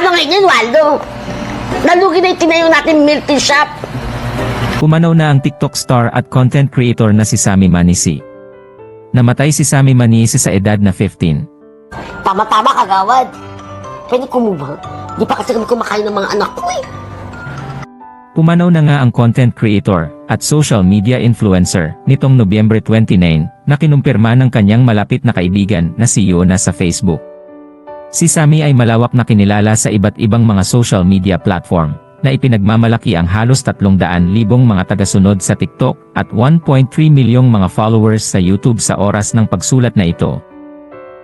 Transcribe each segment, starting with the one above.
Tama ngayon, Waldo. Nalugi na itinayo natin milk tea shop. Pumanaw na ang TikTok star at content creator na si Sammy Manisi. Namatay si Sammy Manisi sa edad na 15. Tama-tama, kagawad. Pwede ko mo ba? Di pa kasi kami kumakain ng mga anak ko eh. Pumanaw na nga ang content creator at social media influencer nitong Nobyembre 29 na kinumpirma ng kanyang malapit na kaibigan na si Yona sa Facebook. Si Sammy ay malawak na kinilala sa iba't ibang mga social media platform na ipinagmamalaki ang halos 300,000 mga tagasunod sa TikTok at 1.3 milyong mga followers sa YouTube sa oras ng pagsulat na ito.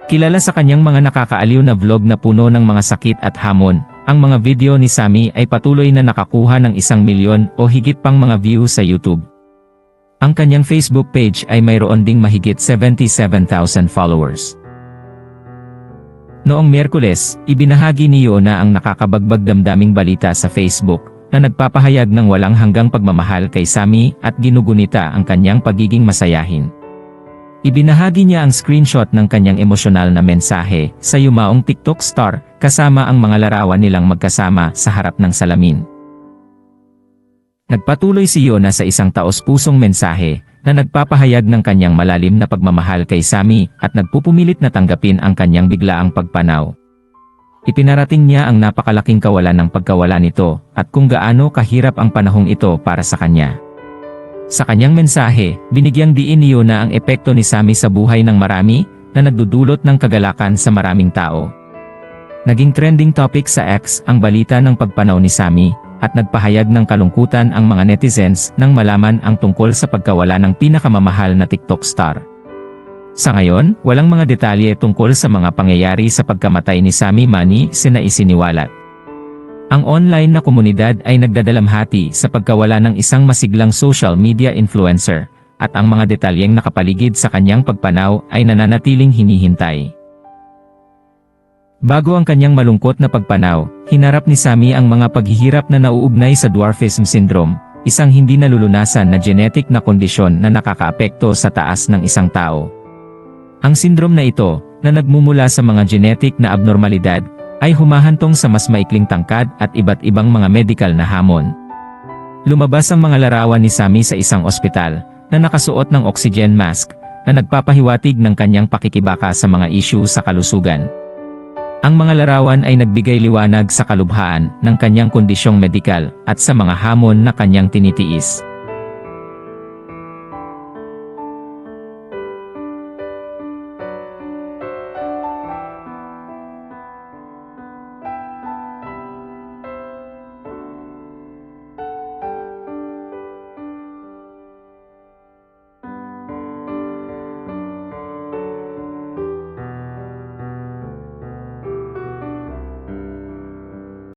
Kilala sa kanyang mga nakakaaliw na vlog na puno ng mga sakit at hamon, ang mga video ni Sammy ay patuloy na nakakuha ng 1 milyon o higit pang mga views sa YouTube. Ang kanyang Facebook page ay mayroon ding mahigit 77,000 followers. Noong Miyerkules, ibinahagi ni Yona ang nakakabagbag damdaming balita sa Facebook na nagpapahayag ng walang hanggang pagmamahal kay Sammy at ginugunita ang kanyang pagiging masayahin. Ibinahagi niya ang screenshot ng kanyang emosyonal na mensahe sa yumaong TikTok star kasama ang mga larawan nilang magkasama sa harap ng salamin. Nagpatuloy si Yona sa isang taos-pusong mensahe na nagpapahayag ng kanyang malalim na pagmamahal kay Sammy at nagpupumilit na tanggapin ang kanyang biglaang pagpanaw. Ipinarating niya ang napakalaking kawalan ng pagkawala nito at kung gaano kahirap ang panahong ito para sa kanya. Sa kanyang mensahe, binigyang diin ni Yona ang epekto ni Sammy sa buhay ng marami na nagdudulot ng kagalakan sa maraming tao. Naging trending topic sa X ang balita ng pagpanaw ni Sammy at nagpahayag ng kalungkutan ang mga netizens nang malaman ang tungkol sa pagkawala ng pinakamamahal na TikTok star. Sa ngayon, walang mga detalye tungkol sa mga pangyayari sa pagkamatay ni Sammy Manisi na isiniwalat. Ang online na komunidad ay nagdadalamhati sa pagkawala ng isang masiglang social media influencer, at ang mga detalyeng nakapaligid sa kanyang pagpanaw ay nananatiling hinihintay. Bago ang kanyang malungkot na pagpanaw, hinarap ni Sammy ang mga paghihirap na nauugnay sa dwarfism syndrome, isang hindi nalulunasan na genetic na kondisyon na nakakaapekto sa taas ng isang tao. Ang syndrome na ito, na nagmumula sa mga genetic na abnormalidad, ay humahantong sa mas maikling tangkad at iba't ibang mga medical na hamon. Lumabas ang mga larawan ni Sammy sa isang ospital, na nakasuot ng oxygen mask, na nagpapahiwatig ng kanyang pakikibaka sa mga issue sa kalusugan. Ang mga larawan ay nagbigay liwanag sa kalubhaan ng kanyang kondisyong medikal at sa mga hamon na kanyang tinitiis.